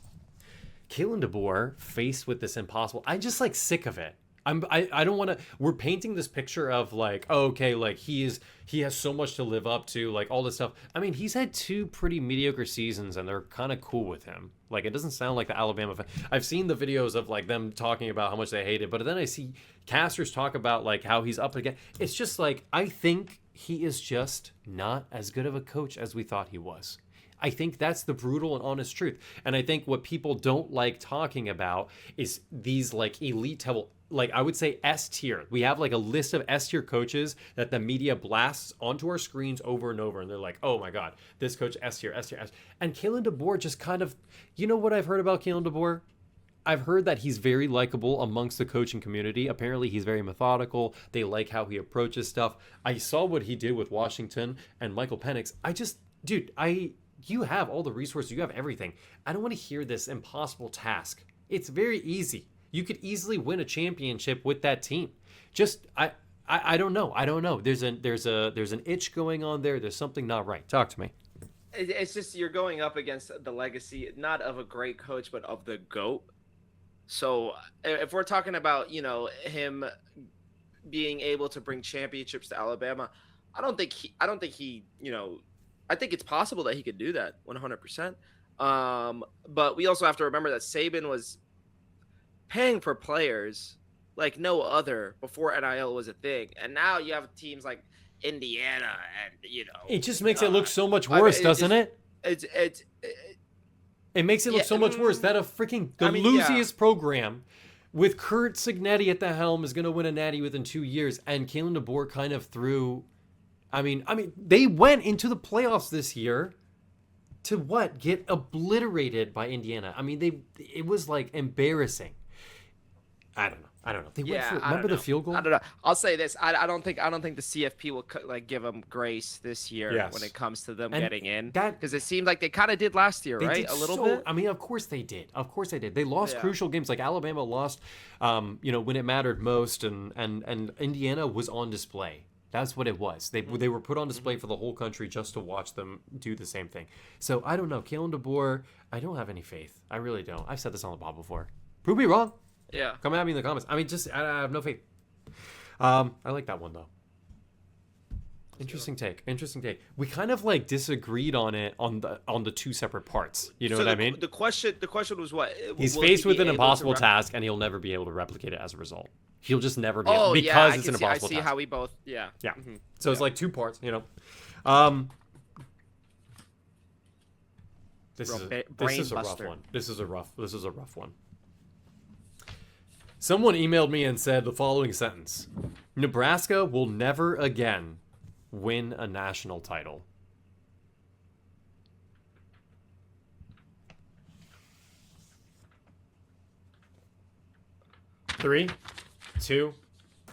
Kalen DeBoer faced with this impossible. I'm just like sick of it. I don't want to. We're painting this picture of like, oh, okay, like he has so much to live up to, like all this stuff. I mean, he's had 2 pretty mediocre seasons, and they're kind of cool with him. Like, it doesn't sound like the Alabama fan. I've seen the videos of like them talking about how much they hate it, but then I see casters talk about like how he's up again. It's just like, I think he is just not as good of a coach as we thought he was. I think that's the brutal and honest truth. And I think what people don't like talking about is these like elite level, like I would say S tier. We have like a list of S tier coaches that the media blasts onto our screens over and over. And they're like, oh my God, this coach S tier, S tier, S. And Kalen DeBoer just kind of, you know what I've heard about Kalen DeBoer? I've heard that he's very likable amongst the coaching community. Apparently, he's very methodical. They like how he approaches stuff. I saw what he did with Washington and Michael Penix. You have all the resources. You have everything. I don't want to hear this impossible task. It's very easy. You could easily win a championship with that team. Just I don't know. I don't know. There's an itch going on there. There's something not right. Talk to me. It's just you're going up against the legacy, not of a great coach, but of the GOAT. So if we're talking about, him being able to bring championships to Alabama, I think it's possible that he could do that 100%. But we also have to remember that Saban was paying for players like no other before NIL was a thing. And now you have teams like Indiana and, It just makes it look so much worse, doesn't it? It makes it look so much worse. That the losiest program with Kurt Signetti at the helm is going to win a natty within 2 years. And Kalen DeBoer kind of threw, I mean, they went into the playoffs this year to get obliterated by Indiana. I mean, it was like embarrassing. I don't know. They went for, remember the field goal? I don't know. I'll say this. I don't think the CFP will give them grace this year when it comes to them getting in. Because it seemed like they kind of did last year, right? A little bit. I mean, of course they did. They lost crucial games. Like Alabama lost, when it mattered most, and Indiana was on display. That's what it was. They were put on display for the whole country just to watch them do the same thing. So I don't know. Kalen DeBoer, I don't have any faith. I really don't. I've said this on the pod before. Prove me wrong. Yeah. Come at me in the comments. I mean, I have no faith. I like that one though. Interesting take. We kind of disagreed on it on the two separate parts. You know what I mean? The question was what? He's faced with an impossible task, and he'll never be able to replicate it as a result. He'll just never be able, because it's an impossible task. I see how we both. Yeah. Yeah. Mm-hmm. So it's like two parts. This is a rough one. This is a rough one. Someone emailed me and said the following sentence: Nebraska will never again win a national title. Three, 2,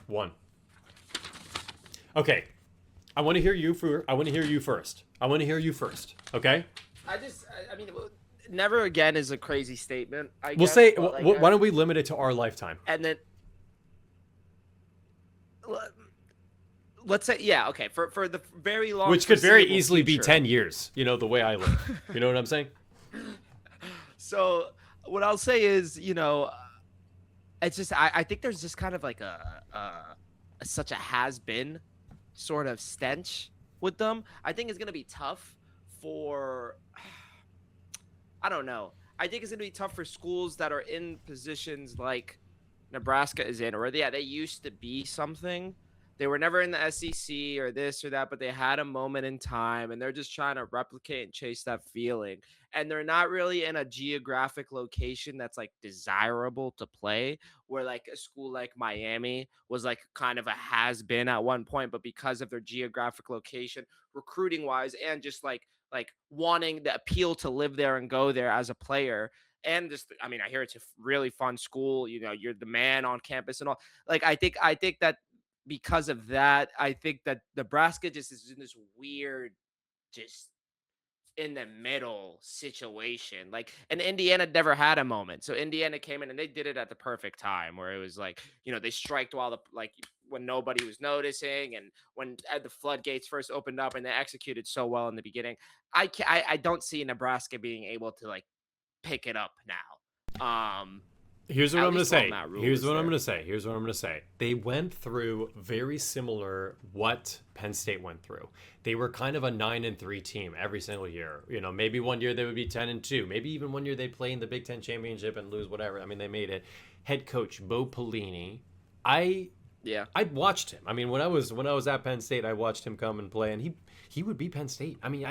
1. Okay. I want to hear you first. Okay? I mean, never again is a crazy statement. We'll say, why don't we limit it to our lifetime? And then, let's say, okay, for the very long, which could very easily be 10 years, the way I live. You know what I'm saying? So what I'll say is, it's just, I think there's just kind of like such a has-been sort of stench with them. I think it's going to be tough for, I don't know. I think it's going to be tough for schools that are in positions like Nebraska is in, or they used to be something. They were never in the SEC or this or that, but they had a moment in time, and they're just trying to replicate and chase that feeling. And they're not really in a geographic location that's desirable to play, where a school like Miami was kind of a has-been at one point, but because of their geographic location, recruiting wise, and just like wanting the appeal to live there and go there as a player. And just, I mean, I hear it's a really fun school. You're the man on campus and all. I think that because of that, I think that Nebraska just is in this weird, just in the middle situation. And Indiana never had a moment. So Indiana came in and they did it at the perfect time, where it was they striked while when nobody was noticing, and when the floodgates first opened up, and they executed so well in the beginning. I don't see Nebraska being able to pick it up now. Here's what I'm going to say. They went through very similar what Penn State went through. They were kind of a 9-3 team every single year. Maybe one year they would be 10-2. Maybe even one year they'd play in the Big Ten championship and lose, whatever. I mean, they made it. Head coach Bo Pelini. I watched him. I mean, when I was at Penn State, I watched him come and play, and he would beat Penn State. I mean,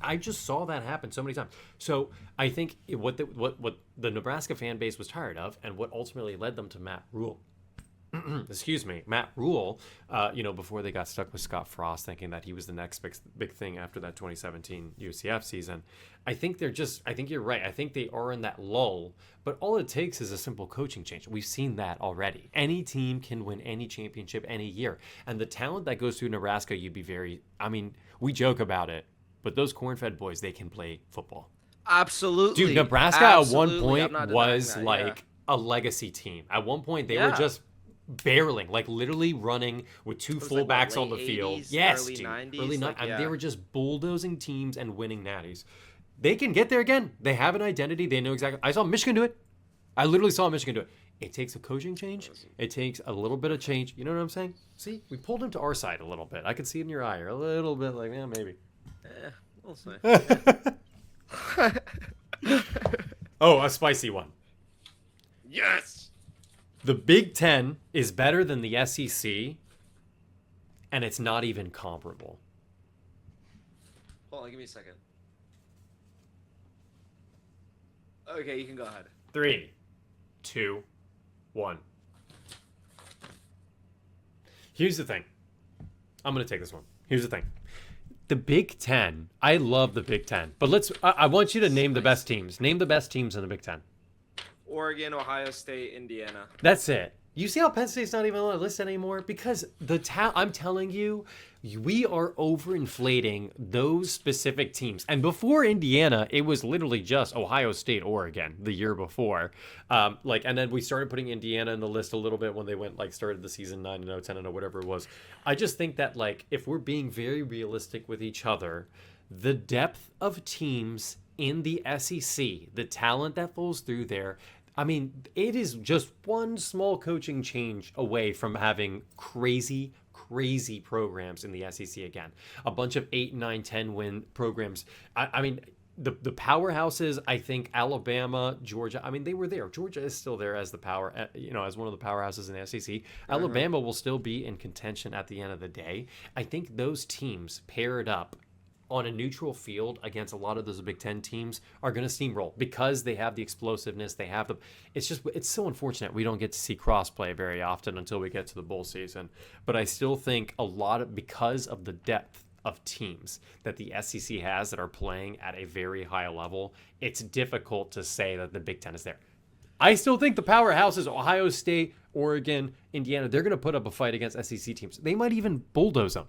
I just saw that happen so many times. So I think what the Nebraska fan base was tired of, and what ultimately led them to Matt Rule. Matt Rule, before they got stuck with Scott Frost, thinking that he was the next big thing after that 2017 UCF season. I think you're right. I think they are in that lull, but all it takes is a simple coaching change. We've seen that already. Any team can win any championship any year. And the talent that goes through Nebraska, we joke about it, but those corn-fed boys, they can play football. Absolutely. Dude, Nebraska at one point was a legacy team. At one point, they were just barreling, literally running with two fullbacks on the field. 80s, yes, early dude. 90s, Early 90s. And they were just bulldozing teams and winning natties. They can get there again. They have an identity. They know exactly. I saw Michigan do it. I literally saw Michigan do it. It takes a coaching change. It takes a little bit of change. You know what I'm saying? See, we pulled him to our side a little bit. I could see it in your eye, or a little bit maybe. We'll see. Oh, a spicy one. Yes. The Big Ten is better than the SEC, and it's not even comparable. Hold on, give me a second. Okay, you can go ahead. 3, 2, 1. Here's the thing. I'm going to take this one. Here's the thing. The Big Ten, I love the Big Ten, but I want you to name the best teams. Name the best teams in the Big Ten. Oregon, Ohio State, Indiana. That's it. You see how Penn State's not even on the list anymore? Because I'm telling you, we are overinflating those specific teams. And before Indiana, it was literally just Ohio State, Oregon the year before. And then we started putting Indiana in the list a little bit when they started the season 9-0, 10-0, whatever it was. I just think that if we're being very realistic with each other, the depth of teams in the SEC, the talent that falls through there, I mean, it is just one small coaching change away from having crazy programs in the SEC again. A bunch of 8, 9, 10 win programs. I mean, the powerhouses, I think Alabama, Georgia, I mean, they were there. Georgia is still there as as one of the powerhouses in the SEC. Alabama will still be in contention at the end of the day. I think those teams paired up on a neutral field against a lot of those Big Ten teams are going to steamroll because they have the explosiveness. They have it's so unfortunate we don't get to see crossplay very often until we get to the bowl season. But I still think because of the depth of teams that the SEC has that are playing at a very high level, it's difficult to say that the Big Ten is there. I still think the powerhouses, Ohio State, Oregon, Indiana, they're going to put up a fight against SEC teams. They might even bulldoze them.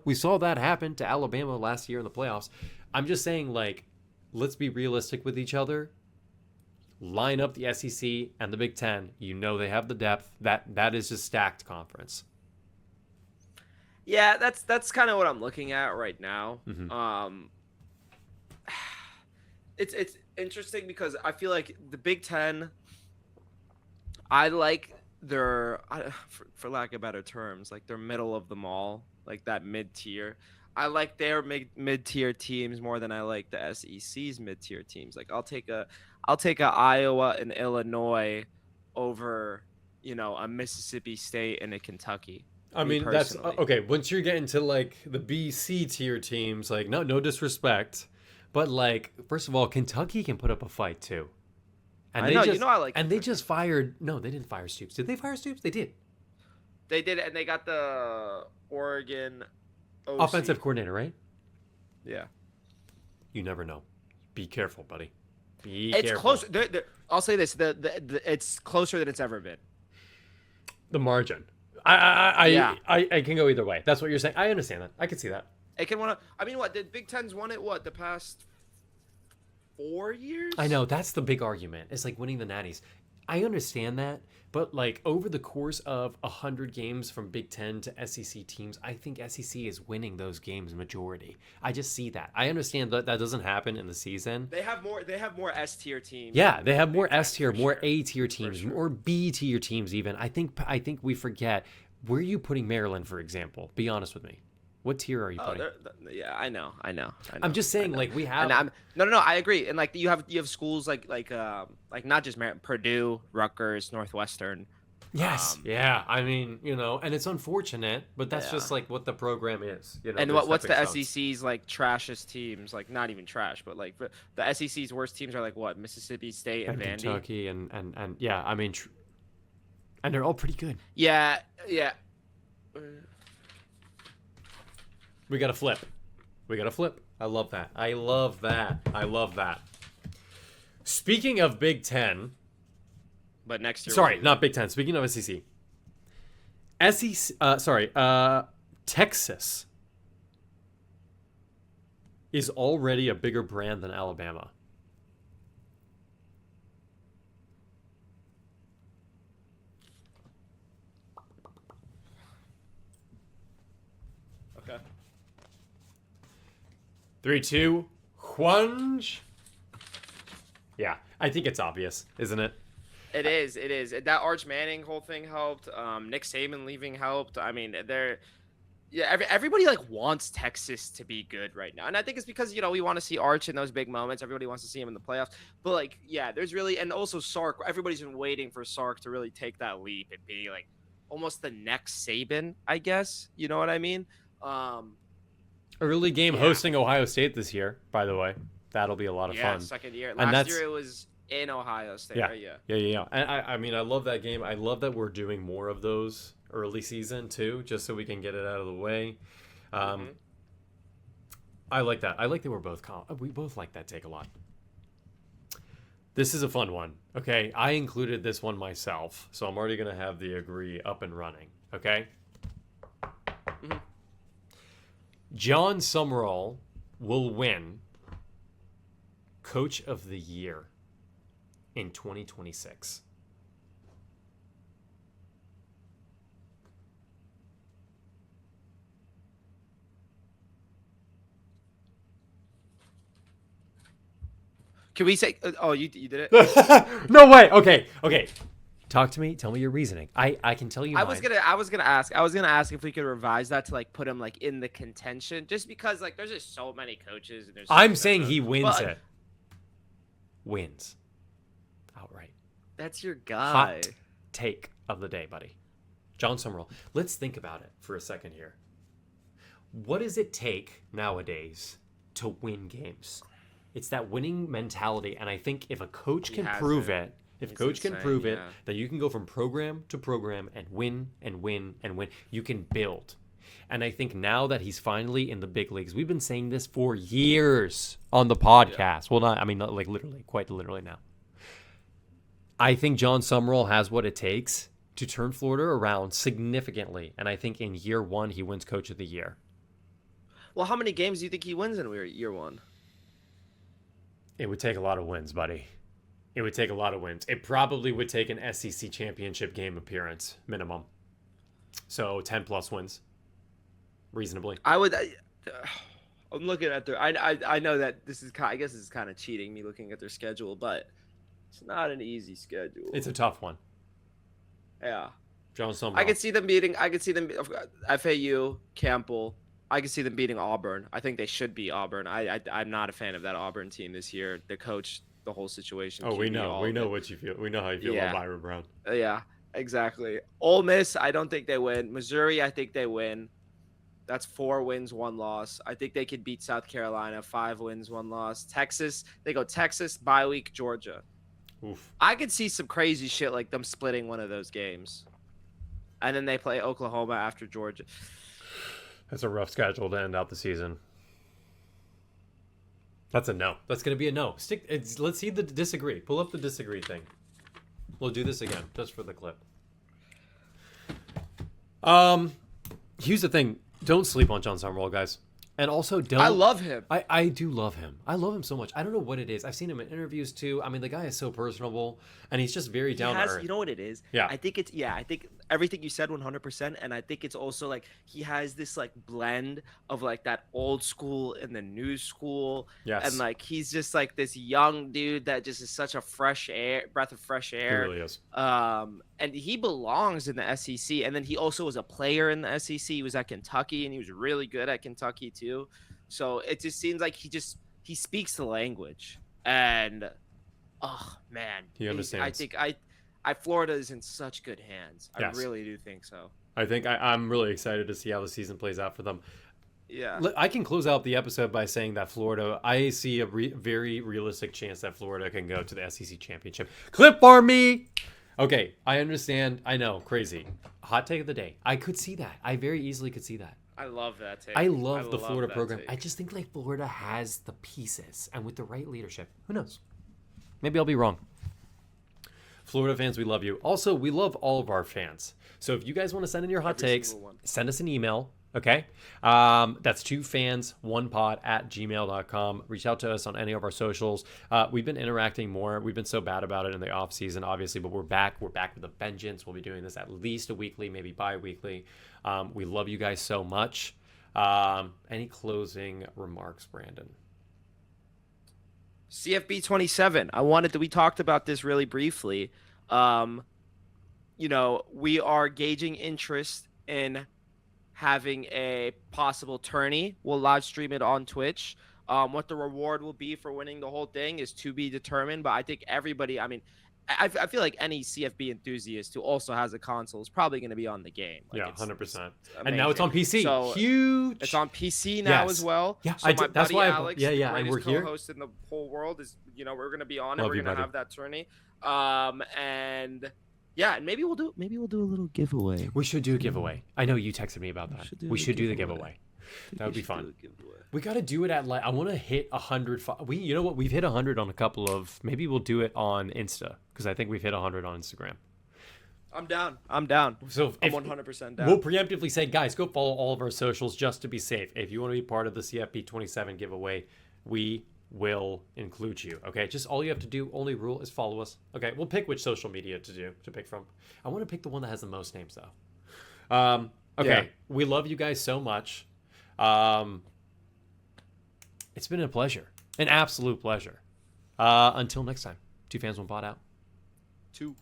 We saw that happen to Alabama last year in the playoffs. I'm just saying, let's be realistic with each other. Line up the SEC and the Big Ten. They have the depth. That is a stacked conference. Yeah, that's kind of what I'm looking at right now. Mm-hmm. It's interesting because I feel like the Big Ten, I like their, for lack of better terms, like their middle of the mall, like that mid-tier. I like their mid-tier teams more than I like the SEC's mid-tier teams. Like I'll take a Iowa and Illinois over, a Mississippi State and a Kentucky. I mean, that's okay. Once you're getting to the BC tier teams, no disrespect, but first of all, Kentucky can put up a fight too. And I like. And they just fired. No, they didn't fire Stoops. Did they fire Stoops? They did. They did it, and they got the Oregon OC. Offensive coordinator, right? Yeah. You never know. Be careful, buddy. It's close. I'll say this: it's closer than it's ever been. The margin. I can go either way. That's what you're saying. I understand that. I can see that. It can want to. I mean, what did Big Ten's won it? What the past 4 years? I know that's the big argument. It's like winning the Natties. I understand that, but over the course of 100 games from Big Ten to SEC teams, I think SEC is winning those games majority. I just see that. I understand that doesn't happen in the season. They have more S tier teams. Yeah, they have more S tier, more A tier teams, more B tier teams even. I think we forget. Where are you putting Maryland, for example? Be honest with me. What tier are you putting? Yeah, I know. I'm just saying, we have. No, I agree. And you have schools like not just Maryland, Purdue, Rutgers, Northwestern. Yes. Yeah. I mean, and it's unfortunate, but that's just what the program is. And what's the SEC's trashiest teams? Not even trash, but the SEC's worst teams are what? Mississippi State and Vandy. Kentucky and yeah. I mean, and they're all pretty good. Yeah. We got to flip. I love that. Speaking of Big Ten. But next year. Sorry, not Big Ten. Speaking of SEC. Texas is already a bigger brand than Alabama. Okay. 3, 2, 1. Yeah, I think it's obvious, isn't it? It is. That Arch Manning whole thing helped. Nick Saban leaving helped. I mean, Yeah, everybody like wants Texas to be good right now, and I think it's because we want to see Arch in those big moments. Everybody wants to see him in the playoffs, but like, yeah, there's really, and also Sark. Everybody's been waiting for Sark to really take that leap and be like almost the next Saban, I guess. You know what I mean? Early game hosting Ohio State this year, by the way. That'll be a lot of fun. Second year. And Last year it was in Ohio State. Yeah, Right? yeah. And I mean, I love that game. I love that we're doing more of those early season too, just so we can get it out of the way. I like that. I like that we both like that take a lot. This is a fun one. Okay, I included this one myself, so I'm already gonna have the agree up and running. Okay. John Summerall will win Coach of the Year in 2026. Can we say? Oh, you did it. No way. Okay. Talk to me. Tell me your reasoning. I can tell you. I was gonna ask if we could revise that to like put him like in the contention, just because like there's just so many coaches. And I'm saying he wins it. Wins. Outright. That's your guy. Hot take of the day, buddy. John Summerall. Let's think about it for a second here. What does it take nowadays to win games? It's that winning mentality, and I think if a coach can prove it, that you can go from program to program and win and win and win, you can build. And I think now that he's finally in the big leagues, we've been saying this for years on the podcast. Yeah. Well, not like literally, quite literally now. I think John Summerall has what it takes to turn Florida around significantly, and I think in year one he wins Coach of the Year. Well, how many games do you think he wins in year one? It would take a lot of wins, buddy. It would take a lot of wins. It probably would take an SEC championship game appearance minimum. So 10 plus wins, reasonably. I'm looking at their. I know that this is. I guess this is kind of cheating me looking at their schedule, but it's not an easy schedule. It's a tough one. Yeah. John Summerall. I could see them FAU, Campbell. I can see them beating Auburn. I think they should beat Auburn. I'm not a fan of that Auburn team this year. The coach, the whole situation. Oh, we know what you feel. We know how you feel about Byron Brown. Yeah, exactly. Ole Miss, I don't think they win. Missouri, I think they win. That's 4 wins, 1 loss. I think they could beat South Carolina, 5 wins, 1 loss. Texas, they go Texas, bye week, Georgia. Oof. I could see some crazy shit like them splitting one of those games. And then they play Oklahoma after Georgia. That's a rough schedule to end out the season. That's a no. That's going to be a no. Let's see the disagree. Pull up the disagree thing. We'll do this again, just for the clip. Here's the thing. Don't sleep on John Summerall, guys. And also don't... I love him. I do love him. I love him so much. I don't know what it is. I've seen him in interviews too. I mean, the guy is so personable, and he's just very down to earth. You know what it is? Yeah. I think everything you said 100%, and I think it's also like he has this like blend of like that old school and the new school. Yes. And like he's just like this young dude that just is such a breath of fresh air. He really is. And he belongs in the SEC. And then he also was a player in the SEC. He was at Kentucky, and he was really good at Kentucky too. So it just seems like he speaks the language. And oh man, he understands. I think Florida is in such good hands. Yes. I really do think so. I think I'm really excited to see how the season plays out for them. Yeah. I can close out the episode by saying that Florida, I see a very realistic chance that Florida can go to the SEC championship. Clip for me. Okay, I understand. I know, crazy. Hot take of the day. I could see that. I very easily could see that. I love that take. I love the Florida program. Take. I just think like Florida has the pieces, and with the right leadership, who knows? Maybe I'll be wrong. Florida fans, we love you. Also, we love all of our fans. So if you guys want to send in your hot takes, send us an email. Okay, that's 2fans1pod@gmail.com. Reach out to us on any of our socials. We've been interacting more. We've been so bad about it in the off season, obviously, but we're back. We're back with a vengeance. We'll be doing this at least a weekly, maybe bi-weekly. We love you guys so much. Any closing remarks, Brandon? CFB 27. We talked about this really briefly. We are gauging interest in having a possible tourney. We'll live stream it on Twitch. What the reward will be for winning the whole thing is to be determined. But I think everybody, I mean, I feel like any CFB enthusiast who also has a console is probably going to be on the game. Like, yeah, 100%. It's and now it's on PC. So Huge. It's on PC now as well. Yeah, so my that's buddy why. Alex, Yeah, the and we're greatest here. co-host in the whole world, is we're going to be on it. Love We're you, going to buddy. have that tourney. And yeah, and maybe we'll do a little giveaway. We should do a giveaway. I know you texted me about that. We should do the giveaway. That would be fun. We got to do it at I want to hit 100. You know what? We've hit 100 on a couple of. Maybe we'll do it on Insta because I think we've hit 100 on Instagram. I'm down. So I'm 100% down. We'll preemptively say, guys, go follow all of our socials just to be safe. If you want to be part of the CFB 27 giveaway, we will include you. Okay, just all you have to do. Only rule is follow us. Okay, we'll pick which social media to pick from. I want to pick the one that has the most names though. Okay, we love you guys so much. It's been a pleasure, an absolute pleasure. Until next time, 2 fans, 1 pod out. 2.